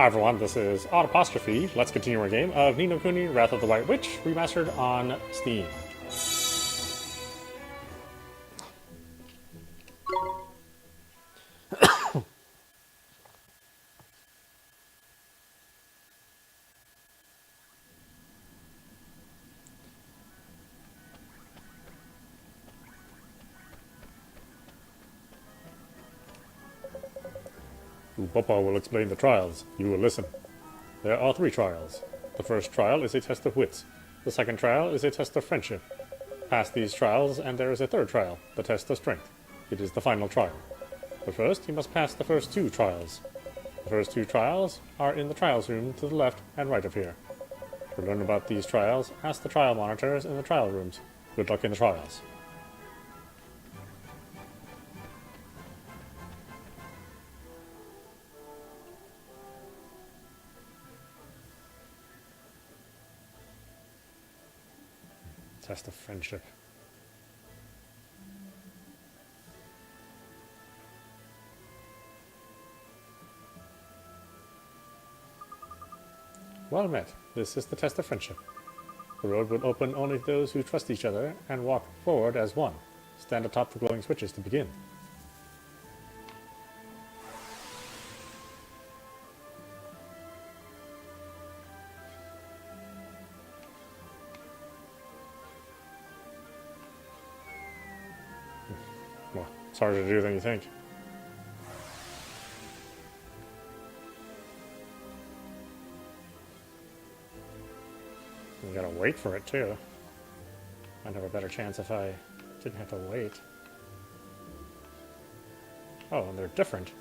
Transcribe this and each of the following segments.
Hi everyone, this is audap. Let's continue our game of Ni no Kuni, Wrath of the White Witch, remastered on Steam. Papa will explain the trials. You will listen. There are 3 trials. The first trial is a test of wits. The second trial is a test of friendship. Pass these trials, and there is a third trial, the test of strength. It is the final trial. But first, you must pass the first 2 trials. The first 2 trials are in the trials room to the left and right of here. To learn about these trials, ask the trial monitors in the trial rooms. Good luck in the trials. Test of friendship. Well met. This is the test of friendship. The road will open only to those who trust each other and walk forward as one. Stand atop the glowing switches to begin. Well, it's harder to do than you think. You gotta wait for it too. I'd have a better chance if I didn't have to wait. Oh, and they're different.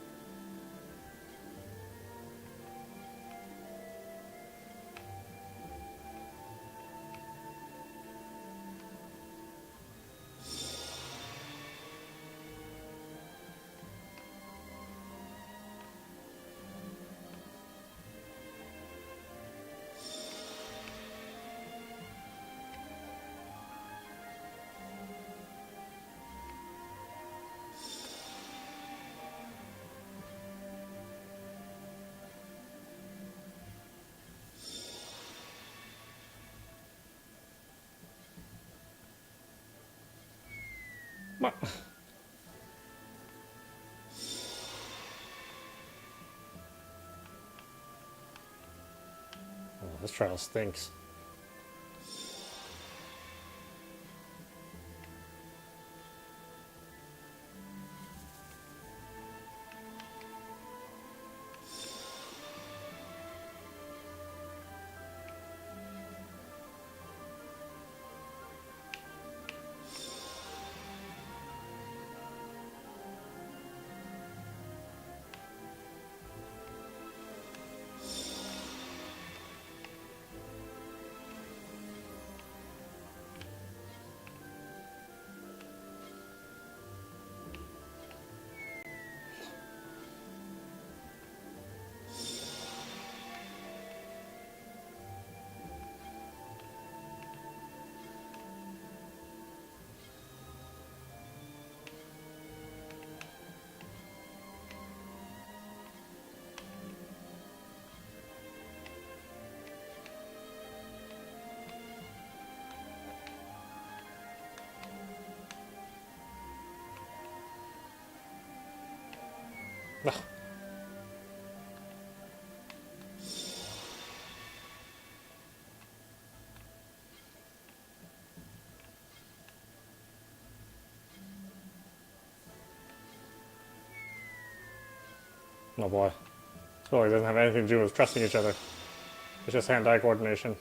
What? Oh, this trial stinks. Ugh. Oh boy. This really doesn't have anything to do with trusting each other. It's just hand-eye coordination.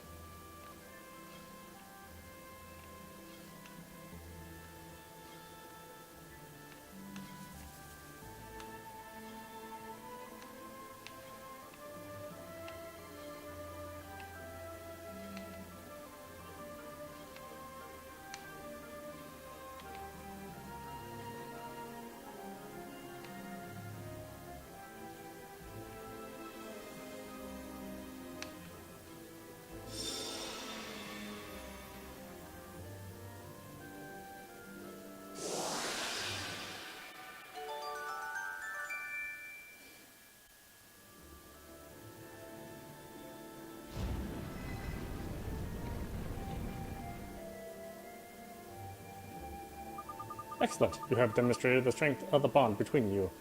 Excellent. You have demonstrated the strength of the bond between you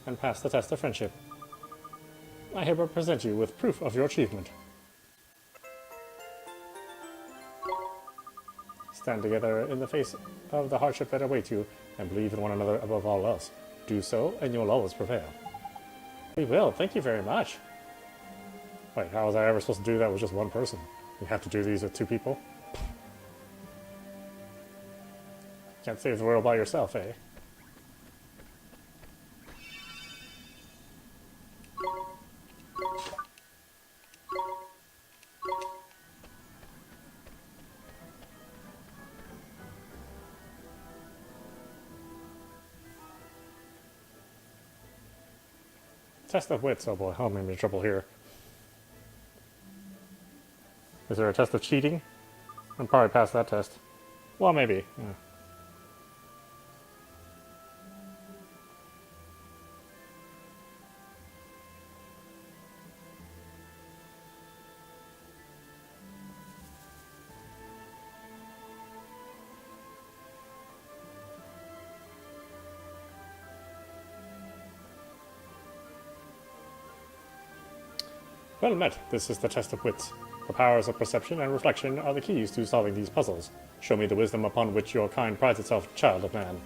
and passed the test of friendship. I hereby present you with proof of your achievement. Stand together in the face of the hardship that awaits you, and believe in one another above all else. Do so, and you will always prevail. We will. Thank you very much. Wait, how was I ever supposed to do that with just one person? You have to do these with 2 people? Can't save the world by yourself, eh? Test of wits. Oh boy, I'm in trouble here. Is there a test of cheating? I'm probably past that test. Well, maybe. Yeah. Well met. This is the test of wits. The powers of perception and reflection are the keys to solving these puzzles. Show me the wisdom upon which your kind prides itself, child of man.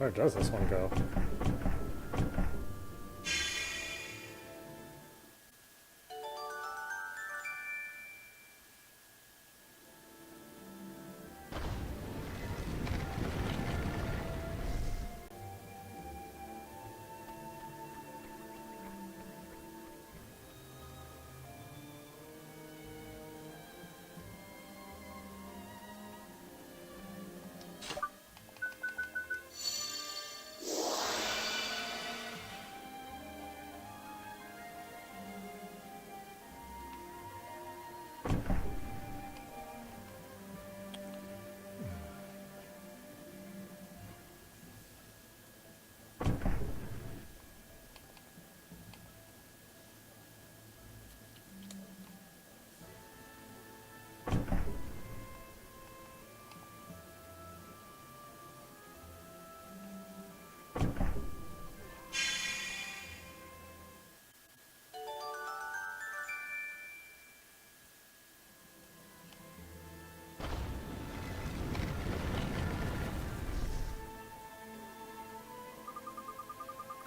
Where does this one go?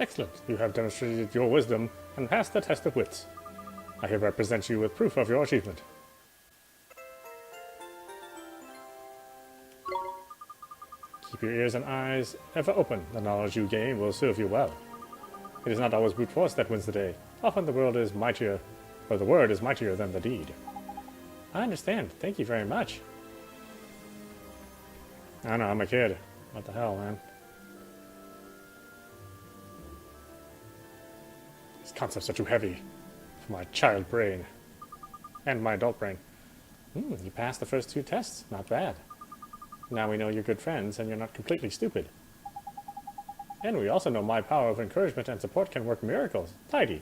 Excellent. You have demonstrated your wisdom and passed the test of wits. I hereby present you with proof of your achievement. Keep your ears and eyes ever open. The knowledge you gain will serve you well. It is not always brute force that wins the day. Often the word is mightier than the deed. I understand. Thank you very much. I know, I'm a kid. What the hell, man? These concepts are too heavy for my child brain. And my adult brain. You passed the first 2 tests. Not bad. Now we know you're good friends and you're not completely stupid. And we also know my power of encouragement and support can work miracles. Tidy.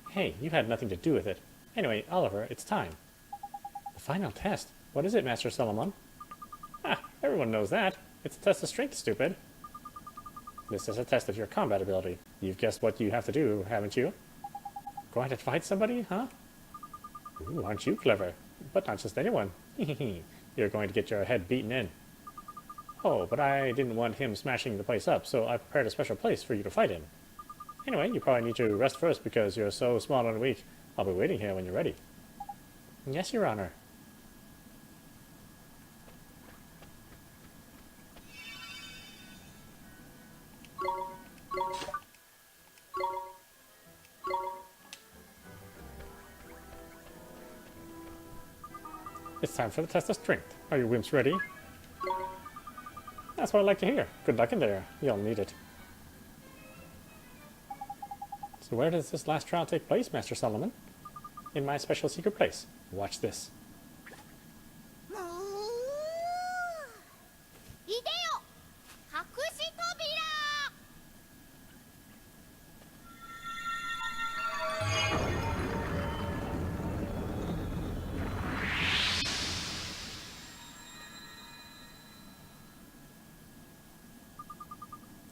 Hey, you had nothing to do with it. Anyway, Oliver, it's time. The final test. What is it, Master Solomon? Ah, everyone knows that. It's a test of strength, stupid. This is a test of your combat ability. You've guessed what you have to do, haven't you? Going to fight somebody, huh? Ooh, aren't you clever? But not just anyone. You're going to get your head beaten in. Oh, but I didn't want him smashing the place up, so I prepared a special place for you to fight in. Anyway, you probably need to rest first because you're so small and weak. I'll be waiting here when you're ready. Yes, Your Honor. It's time for the test of strength. Are you wimps ready? That's what I like to hear. Good luck in there. You'll need it. So where does this last trial take place, Master Solomon? In my special secret place. Watch this.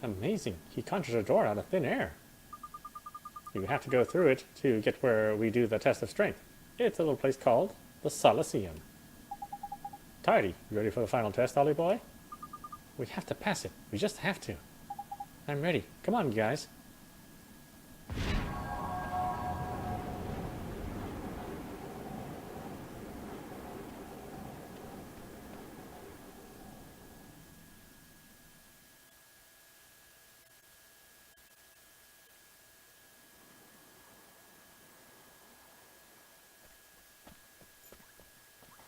Amazing. He conjures a door out of thin air. You have to go through it to get where we do the test of strength. It's a little place called the Solaceum. Tidy, you ready for the final test, Ollie boy? We have to pass it. We just have to. I'm ready. Come on, you guys.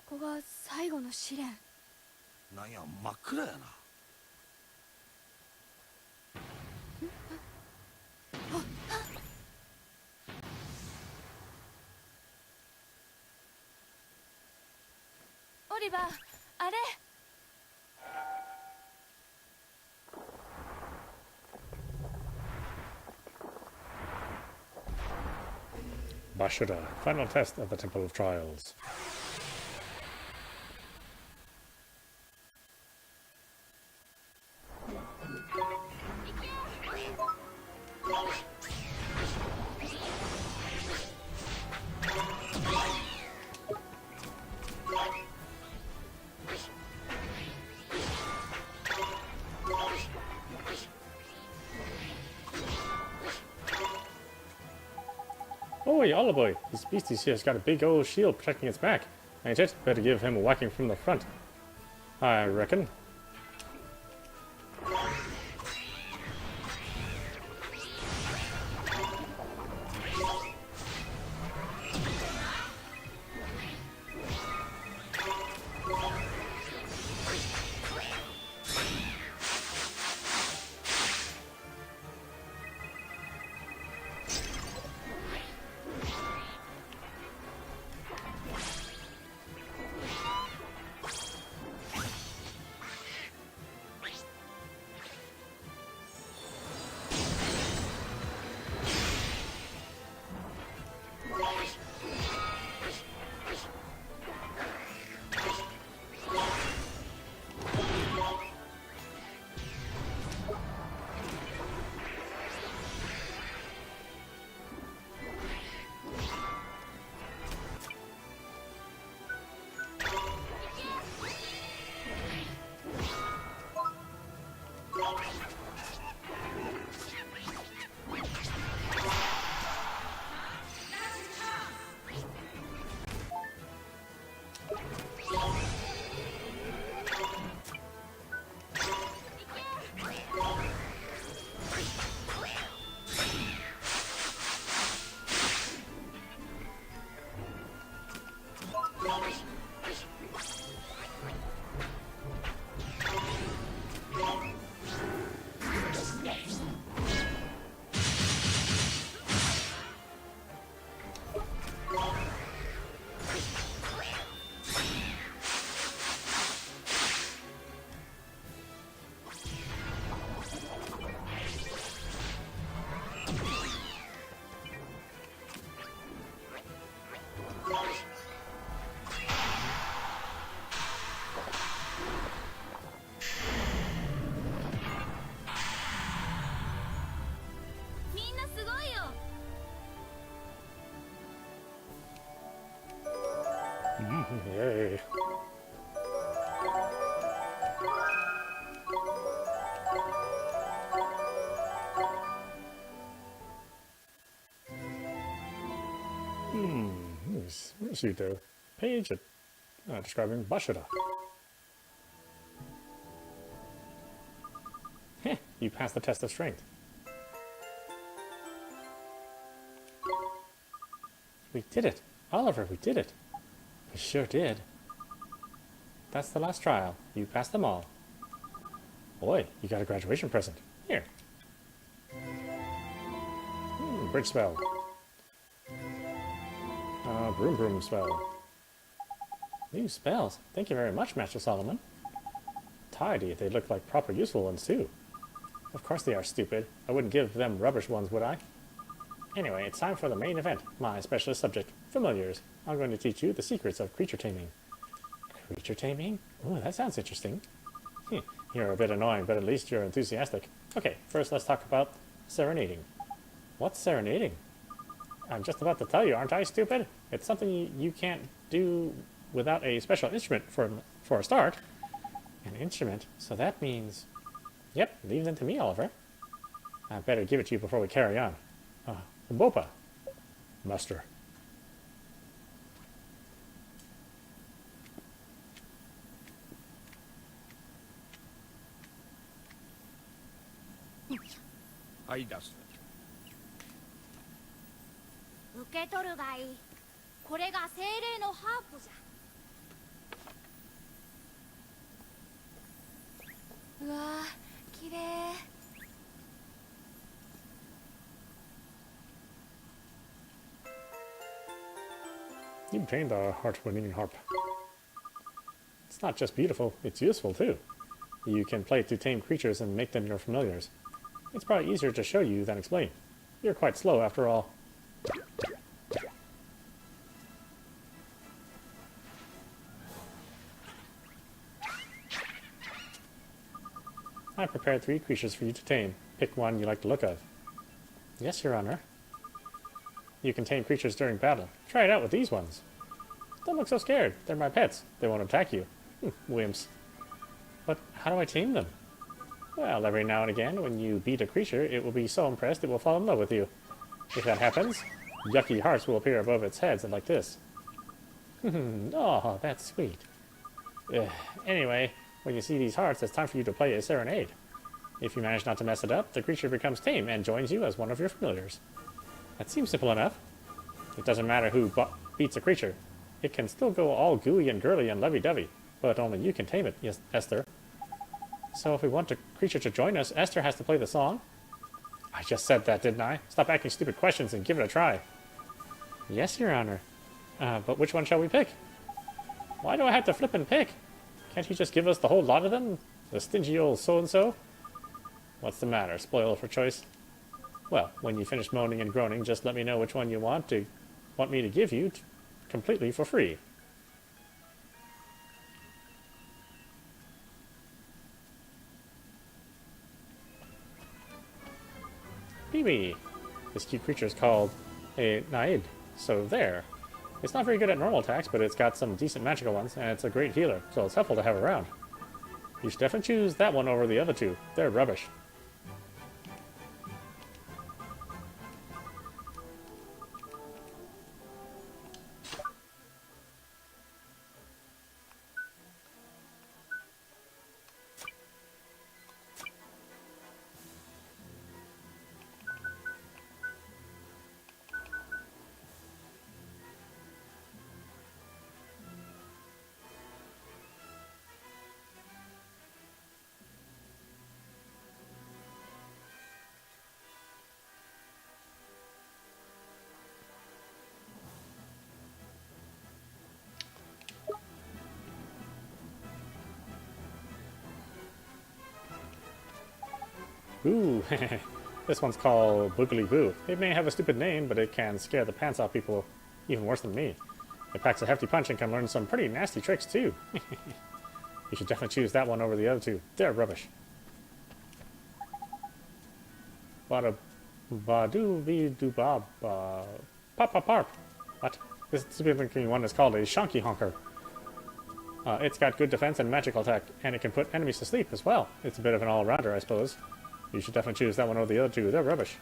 This is the last試練. なんや真っ暗やな。オリバー、あれ。Bashida, final test of the Temple of Trials. Oi, Oliboy! This beastie here's got a big old shield protecting its back. Ain't it? Better give him a whacking from the front. I reckon. Yay. Where's you do? Page describing Bashira. Heh, you passed the test of strength. We did it. Oliver, we did it. We sure did. That's the last trial. You passed them all. Boy, you got a graduation present. Here. Bridge spell. Broom broom spell. New spells. Thank you very much, Master Solomon. Tidy, they look like proper useful ones too. Of course they are, stupid. I wouldn't give them rubbish ones, would I? Anyway, it's time for the main event. My specialist subject, familiars. I'm going to teach you the secrets of creature taming. Creature taming? Ooh, that sounds interesting. You're a bit annoying, but at least you're enthusiastic. Okay, first let's talk about serenading. What's serenading? I'm just about to tell you, aren't I, stupid? It's something you can't do without a special instrument for a start. An instrument? So that means... Yep, leave them to me, Oliver. I better give it to you before we carry on. Bopa. Master.はい出す。受け取るがいい。これが精霊のハープじゃ。うわー、きれい。You obtained the heart-winning harp. It's not just beautiful, it's useful too. You can play it to tame creatures and make them your familiars. It's probably easier to show you than explain. You're quite slow after all. I prepared 3 creatures for you to tame. Pick one you like the look of. Yes, Your Honor. You can tame creatures during battle. Try it out with these ones. Don't look so scared. They're my pets. They won't attack you. Wimps. But how do I tame them? Well, every now and again, when you beat a creature, it will be so impressed it will fall in love with you. If that happens, yucky hearts will appear above its heads, and like this. Oh, that's sweet. Anyway, when you see these hearts, it's time for you to play a serenade. If you manage not to mess it up, the creature becomes tame and joins you as one of your familiars. That seems simple enough. It doesn't matter who beats a creature. It can still go all gooey and girly and lovey-dovey, but only you can tame it, yes, Esther. So if we want the creature to join us, Esther has to play the song? I just said that, didn't I? Stop asking stupid questions and give it a try. Yes, Your Honor. But which one shall we pick? Why do I have to flip and pick? Can't you just give us the whole lot of them? The stingy old so-and-so? What's the matter? Spoiled for choice? Well, when you finish moaning and groaning, just let me know which one you want me to give you completely for free. Bibi. This cute creature is called a Naid. So there. It's not very good at normal attacks, but it's got some decent magical ones, and it's a great healer, so it's helpful to have around. You should definitely choose that one over the other two. They're rubbish. Ooh, this one's called Boogly Boo. It may have a stupid name, but it can scare the pants off people even worse than me. It packs a hefty punch and can learn some pretty nasty tricks, too. You should definitely choose that one over the other two. They're rubbish. Bada badu be do bob pop pop parp. What? This stupid looking one is called a Shonky Honker. It's got good defense and magical attack, and it can put enemies to sleep as well. It's a bit of an all-rounder, I suppose. You should definitely choose that one over the other two. They're rubbish.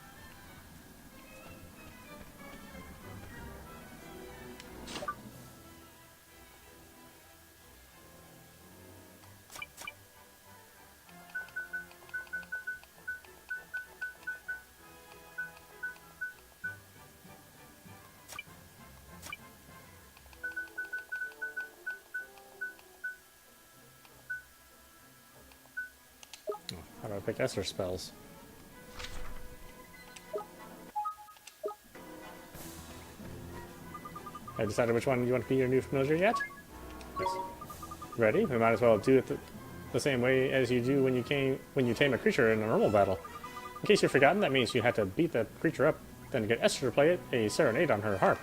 How do I pick Esther spells? Have you decided which one you want to be your new familiar yet? Yes. Ready? We might as well do it the same way as you do when you tame a creature in a normal battle. In case you've forgotten, that means you have to beat the creature up, then get Esther to play a serenade on her harp.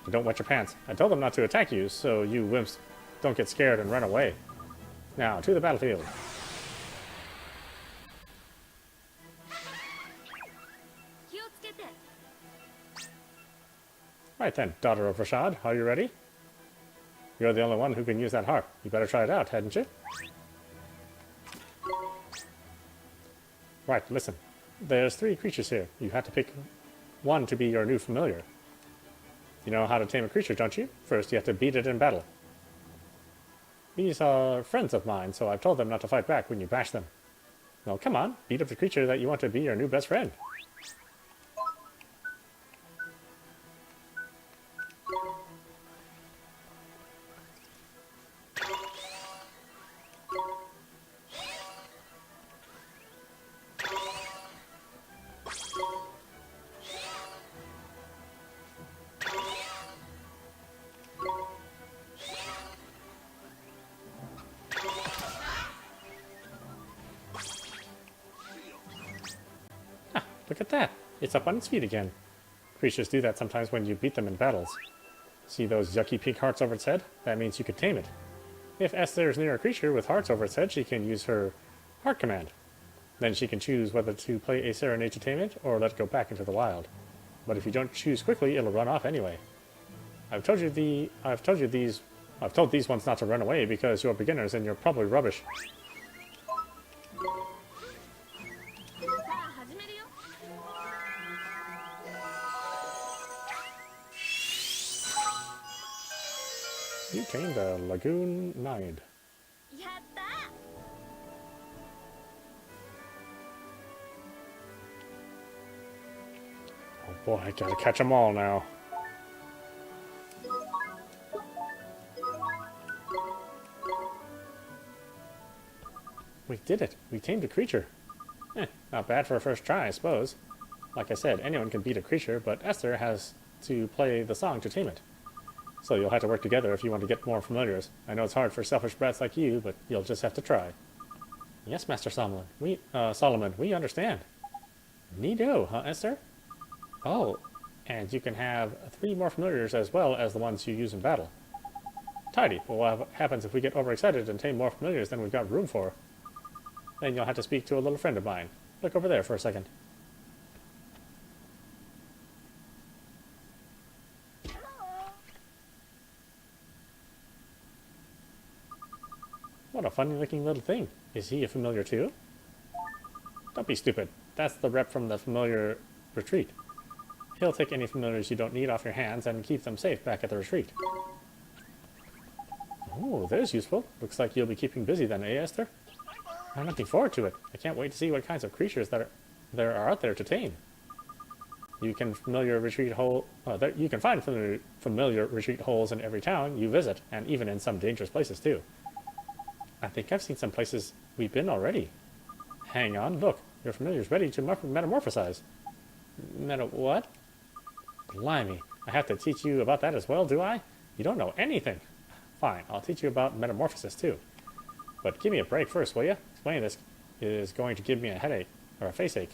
But don't wet your pants. I told them not to attack you, so you wimps don't get scared and run away. Now, to the battlefield. Right then, daughter of Rashad, are you ready? You're the only one who can use that harp. You better try it out, hadn't you? Right, listen. There's 3 creatures here. You have to pick one to be your new familiar. You know how to tame a creature, don't you? First, you have to beat it in battle. These are friends of mine, so I've told them not to fight back when you bash them. Now, come on, beat up the creature that you want to be your new best friend. Look at that. It's up on its feet again. Creatures do that sometimes when you beat them in battles. See those yucky pink hearts over its head? That means you could tame it. If Esther is near a creature with hearts over its head, she can use her heart command. Then she can choose whether to play a serenade to tame it or let it go back into the wild. But if you don't choose quickly, it'll run off anyway. I've told these ones not to run away because you're beginners and you're probably rubbish. You tamed the Lagoon Nine. やった Oh boy, I gotta catch them all now. We did it. We tamed a creature. Not bad for a first try, I suppose. Like I said, anyone can beat a creature, but Esther has to play the song to tame it. So you'll have to work together if you want to get more familiars. I know it's hard for selfish brats like you, but you'll just have to try. Yes, Master Solomon. We understand. Neato, huh, Esther? Oh, and you can have 3 more familiars as well as the ones you use in battle. Tidy. But what happens if we get overexcited and tame more familiars than we've got room for? Then you'll have to speak to a little friend of mine. Look over there for a second. What a funny looking little thing. Is he a familiar too? Don't be stupid. That's the rep from the familiar retreat. He'll take any familiars you don't need off your hands and keep them safe back at the retreat. Oh, there's useful. Looks like you'll be keeping busy then, eh, Esther? I'm looking forward to it. I can't wait to see what kinds of creatures there are out there to tame. You can you can find familiar retreat holes in every town you visit, and even in some dangerous places too. I think I've seen some places we've been already. Hang on, look, your familiar's ready to metamorphosize. What? Blimey, I have to teach you about that as well, do I? You don't know anything. Fine, I'll teach you about metamorphosis too. But give me a break first, will you? Explaining this is going to give me a headache, or a face ache.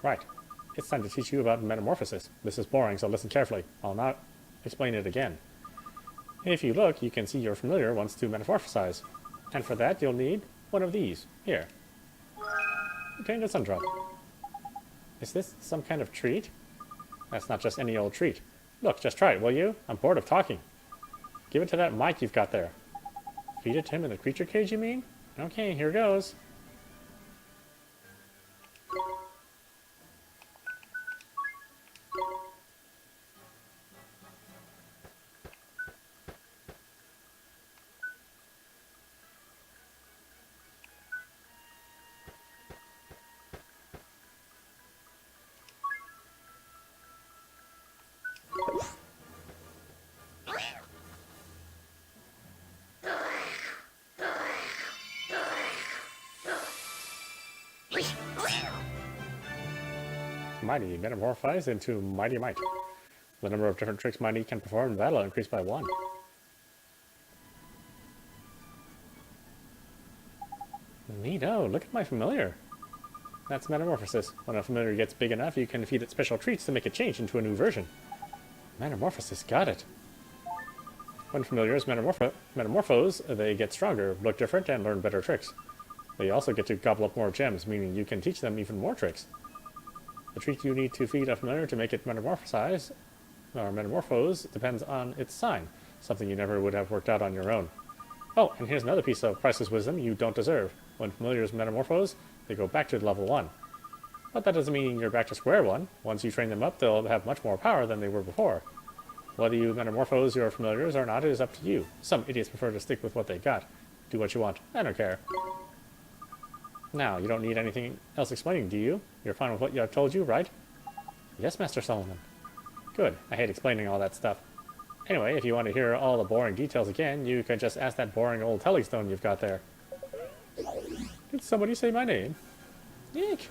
Right. It's time to teach you about metamorphosis. This is boring, so listen carefully. I'll not explain it again. If you look, you can see your familiar wants to metamorphosize. And for that, you'll need one of these. Here. Obtain the Sundrop. Is this some kind of treat? That's not just any old treat. Look, just try it, will you? I'm bored of talking. Give it to that mic you've got there. Feed it to him in the creature cage, you mean? Okay, here goes. Mighty metamorphized into Mighty Might. The number of different tricks Mighty can perform in battle increased by 1. Neato, look at my familiar. That's metamorphosis. When a familiar gets big enough, you can feed it special treats to make it change into a new version. Metamorphosis, got it. When familiars metamorphose, they get stronger, look different, and learn better tricks. They also get to gobble up more gems, meaning you can teach them even more tricks. The treat you need to feed a familiar to make it metamorphose depends on its sign, something you never would have worked out on your own. Oh, and here's another piece of priceless wisdom you don't deserve. When familiars metamorphose, they go back to level 1. But that doesn't mean you're back to square one. Once you train them up, they'll have much more power than they were before. Whether you metamorphose your familiars or not is up to you. Some idiots prefer to stick with what they got. Do what you want. I don't care. Now, you don't need anything else explaining, do you? You're fine with what I've told you, right? Yes, Master Solomon. Good. I hate explaining all that stuff. Anyway, if you want to hear all the boring details again, you can just ask that boring old telling stone you've got there. Did somebody say my name? Eek.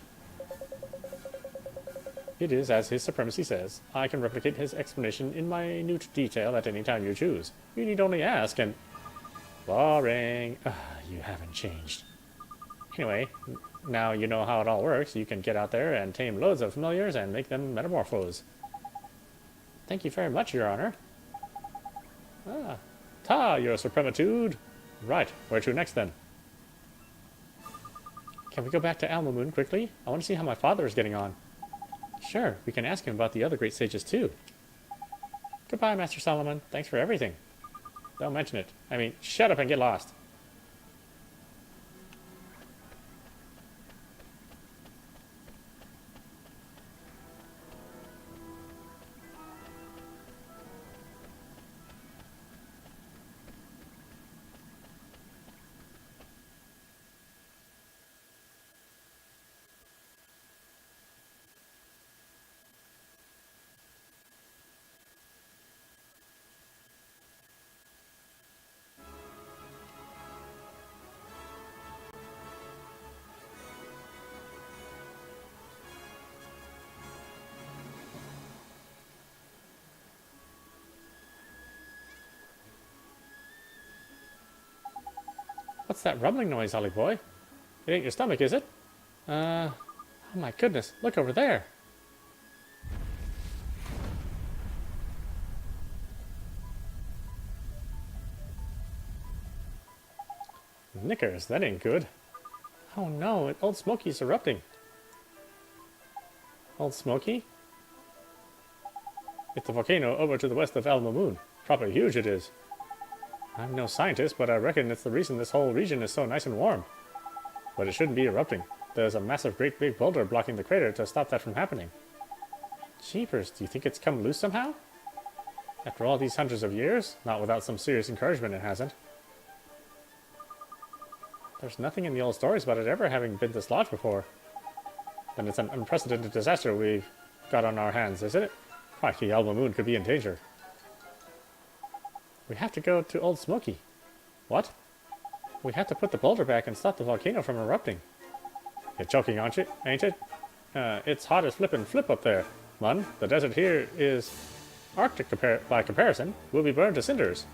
It is as His Supremacy says. I can replicate his explanation in minute detail at any time you choose. You need only ask and... Boring. You haven't changed. Anyway, now you know how it all works. You can get out there and tame loads of familiars and make them metamorphose. Thank you very much, Your Honor. Your supremitude. Right, where to next then? Can we go back to Alma Moon quickly? I want to see how my father is getting on. Sure, we can ask him about the other great sages too. Goodbye, Master Solomon. Thanks for everything. Don't mention it. I mean, shut up and get lost. What's that rumbling noise, Ollie boy? It ain't your stomach, is it? Oh my goodness, look over there. Knickers, that ain't good. Oh no, Old Smoky's erupting. Old Smoky? It's the volcano over to the west of Alma Moon. Proper huge it is. I'm no scientist, but I reckon it's the reason this whole region is so nice and warm. But it shouldn't be erupting. There's a massive great big boulder blocking the crater to stop that from happening. Jeepers, do you think it's come loose somehow? After all these hundreds of years? Not without some serious encouragement, it hasn't. There's nothing in the old stories about it ever having been dislodged before. Then it's an unprecedented disaster we've got on our hands, isn't it? Crikey, Alma Moon could be in danger. We have to go to Old Smoky. What? We have to put the boulder back and stop the volcano from erupting. You're joking, aren't you? Ain't it? It's hot as flippin' flip up there, Mun. The desert here is Arctic by comparison. We'll be burned to cinders.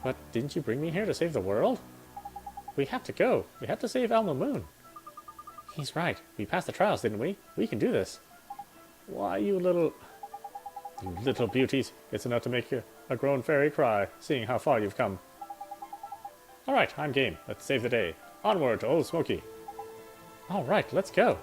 But didn't you bring me here to save the world? We have to go. We have to save Alma Moon. He's right. We passed the trials, didn't we? We can do this. Why, you little beauties. It's enough to make a grown fairy cry, seeing how far you've come. Alright, I'm game. Let's save the day. Onward to Old Smoky. Alright, let's go.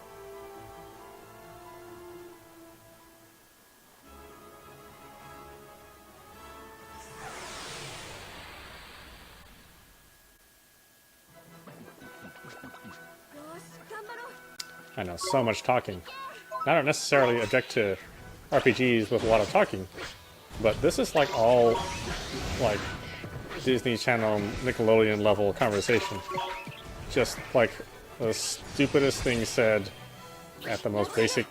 I know, so much talking. I don't necessarily object to RPGs with a lot of talking, but this is like all like Disney Channel, Nickelodeon level conversation. Just like the stupidest thing said at the most basic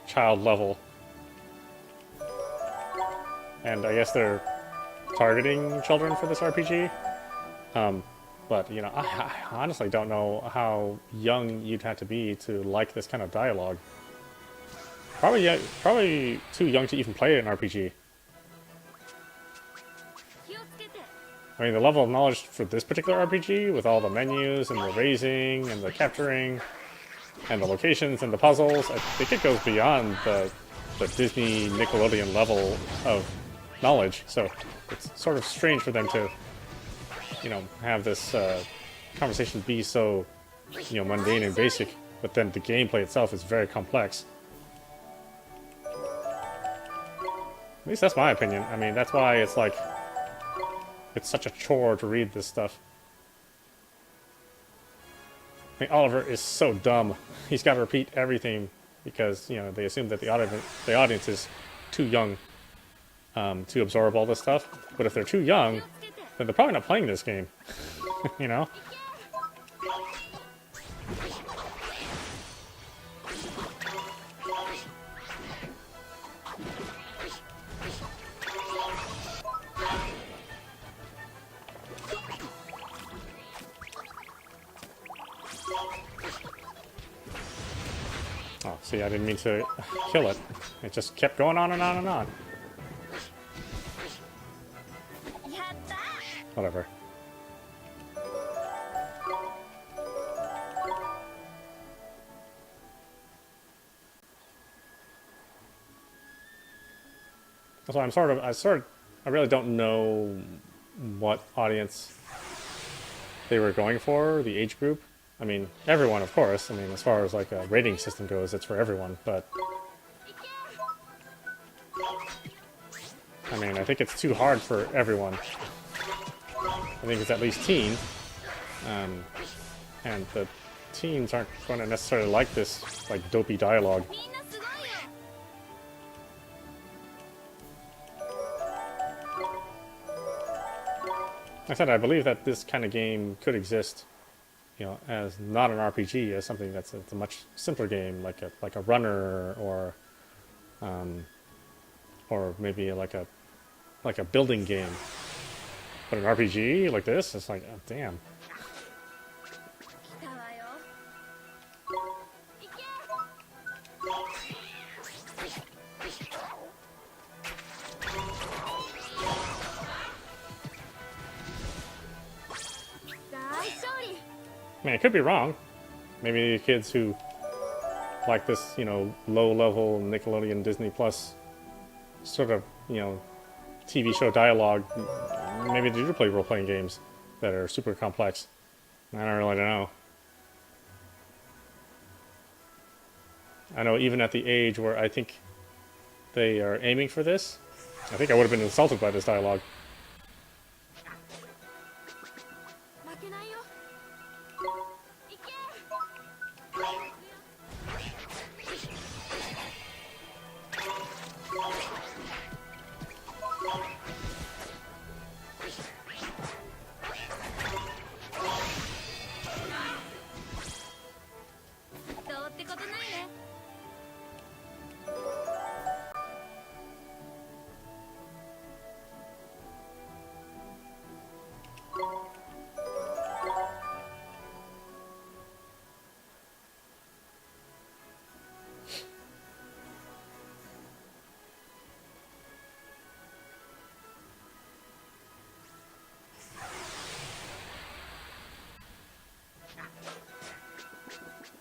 child level. And I guess they're targeting children for this RPG. But, you know, I honestly don't know how young you'd have to be to like this kind of dialogue. Probably too young to even play an RPG. I mean, the level of knowledge for this particular RPG, with all the menus and the raising and the capturing and the locations and the puzzles, I think it goes beyond the Disney Nickelodeon level of knowledge. So it's sort of strange for them to, you know, have this conversation be so, you know, mundane and basic, but then the gameplay itself is very complex. At least that's my opinion. I mean, that's why it's like, it's such a chore to read this stuff. I mean, Oliver is so dumb. He's got to repeat everything because, you know, they assume that the audience is too young to absorb all this stuff. But if they're too young, then they're probably not playing this game. You know? Oh, see, I didn't mean to kill it. It just kept going on and on and on. Whatever. So I really don't know what audience they were going for, the age group. I mean, everyone, of course. I mean, as far as like a rating system goes, it's for everyone, but I mean, I think it's too hard for everyone. I think it's at least teen, and the teens aren't going to necessarily like this like dopey dialogue. Like I said, I believe that this kind of game could exist, you know, as not an RPG, as something that's a much simpler game, like a runner, or maybe like a building game. But an RPG like this, it's like, oh, damn. I mean, I could be wrong. Maybe kids who like this, low-level Nickelodeon Disney Plus sort of, TV show dialogue, maybe they do play role-playing games that are super complex. I don't really know. I know even at the age where I think they are aiming for this, I think I would have been insulted by this dialogue. 負けないよ。いけ。どうってことないね。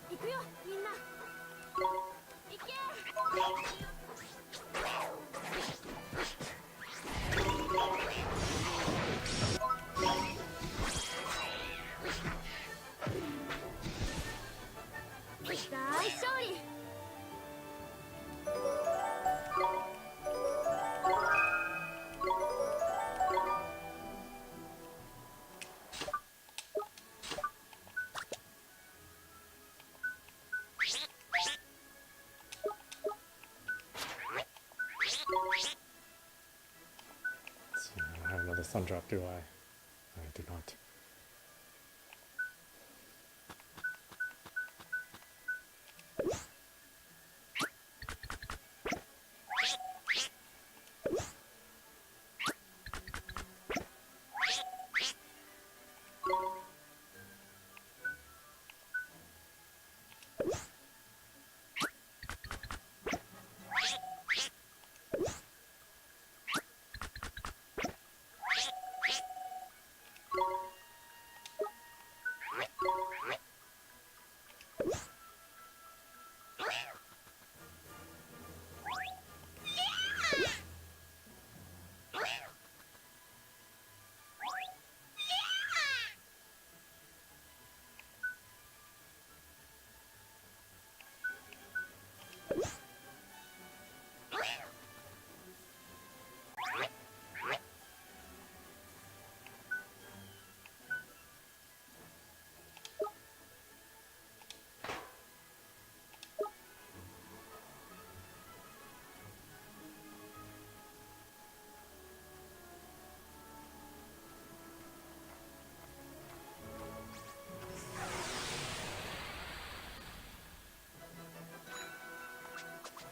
行くよ、みんな。行け。大勝利。Let's see, I don't have another sun drop, do I? I do not.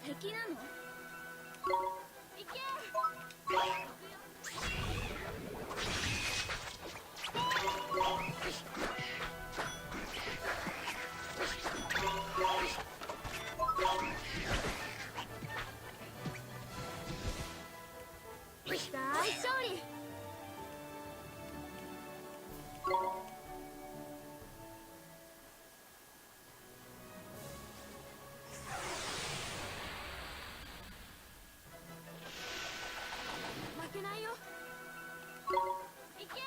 敵なの？行け。大勝利。負けないよ。行け。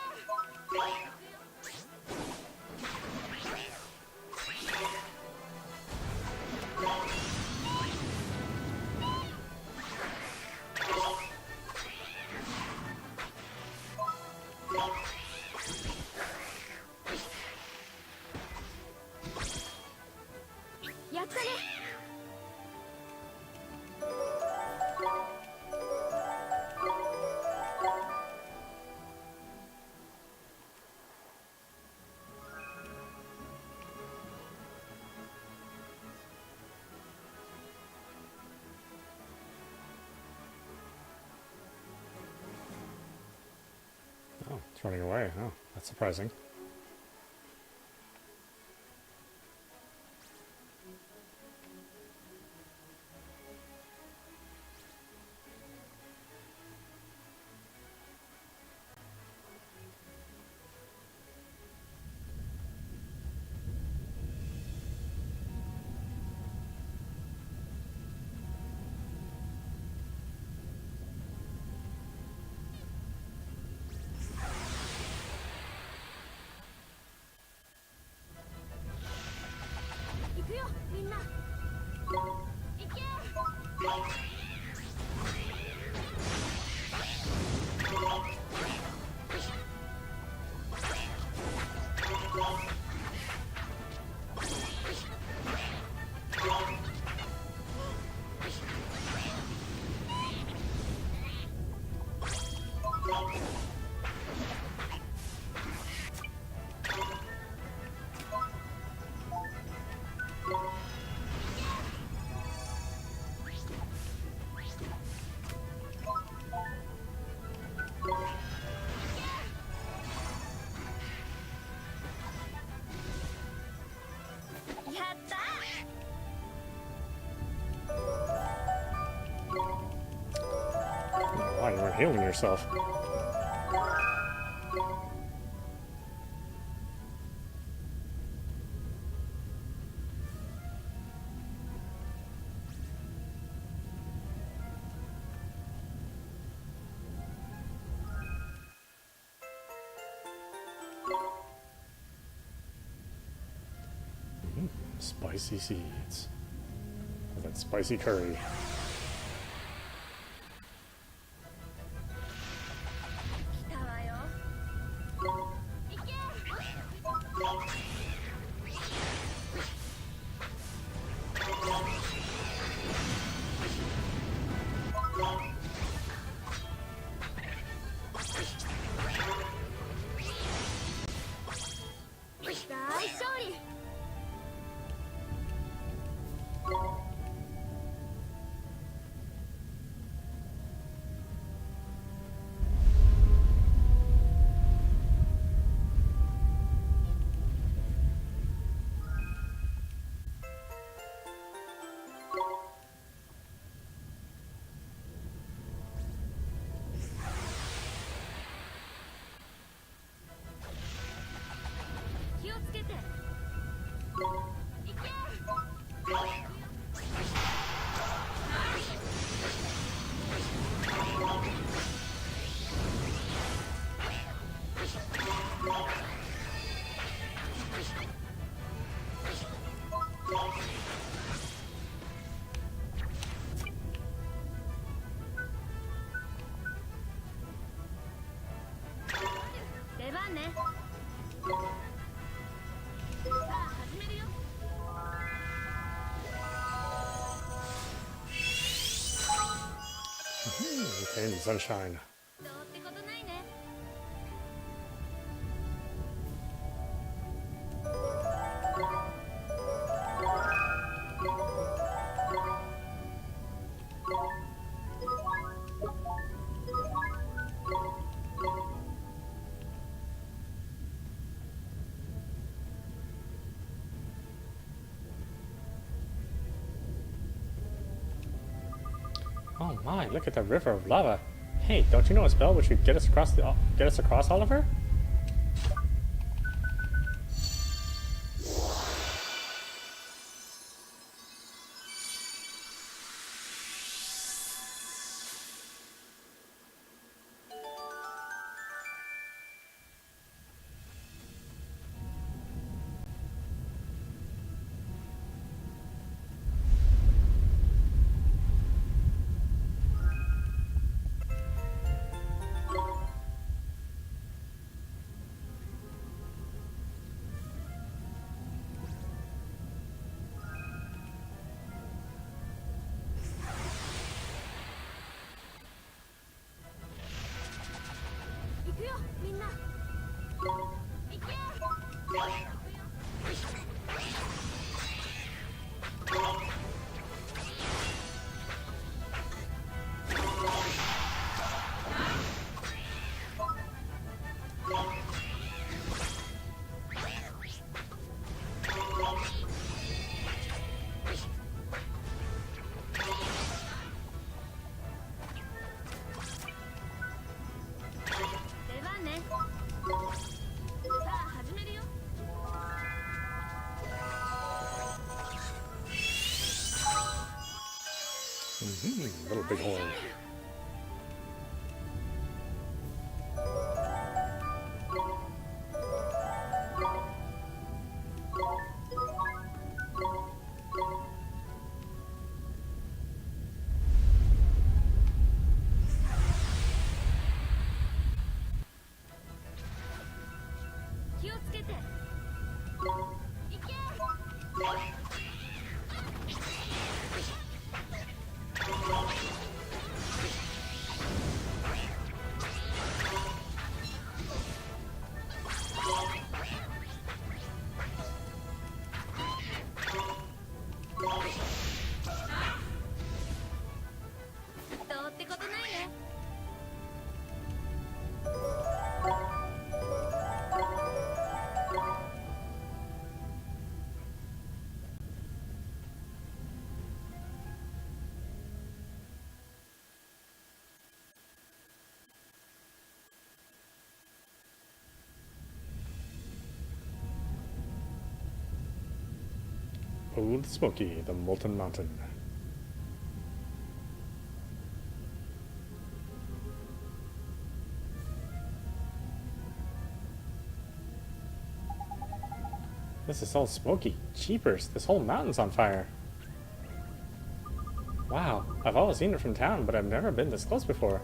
やったね。Oh, it's running away. Oh, that's surprising. healing yourself. Spicy seeds. That spicy curry. 来たわよ。行け。大勝利。気をつけて。行け。出番ね。さあ始めるよ。Retain the sunshine. どうってことないね。Oh my, look at the river of lava. Hey, don't you know a spell which would get us across Oliver? Little bighorn. Old Smoky, the Molten Mountain. This is all smoky. Jeepers, this whole mountain's on fire. Wow, I've always seen it from town, but I've never been this close before.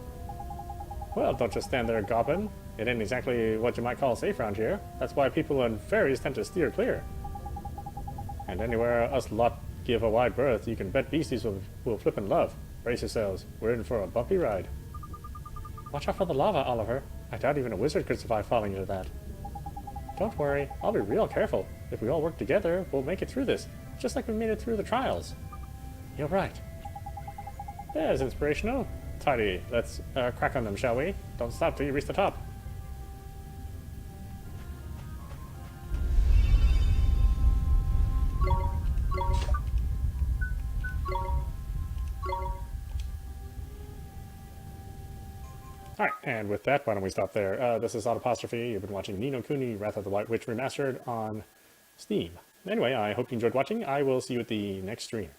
Well, don't just stand there gobbling. It ain't exactly what you might call safe around here. That's why people in ferries tend to steer clear. And anywhere us lot give a wide berth, you can bet beasties will flip in love. Brace yourselves, we're in for a bumpy ride. Watch out for the lava, Oliver. I doubt even a wizard could survive falling into that. Don't worry, I'll be real careful. If we all work together, we'll make it through this, just like we made it through the trials. You're right. There's inspirational. Tidy, let's crack on them, shall we? Don't stop till you reach the top. Alright, and with that, why don't we stop there? This is audapostrophe. You've been watching Ni no Kuni, Wrath of the White Witch Remastered on Steam. Anyway, I hope you enjoyed watching. I will see you at the next stream.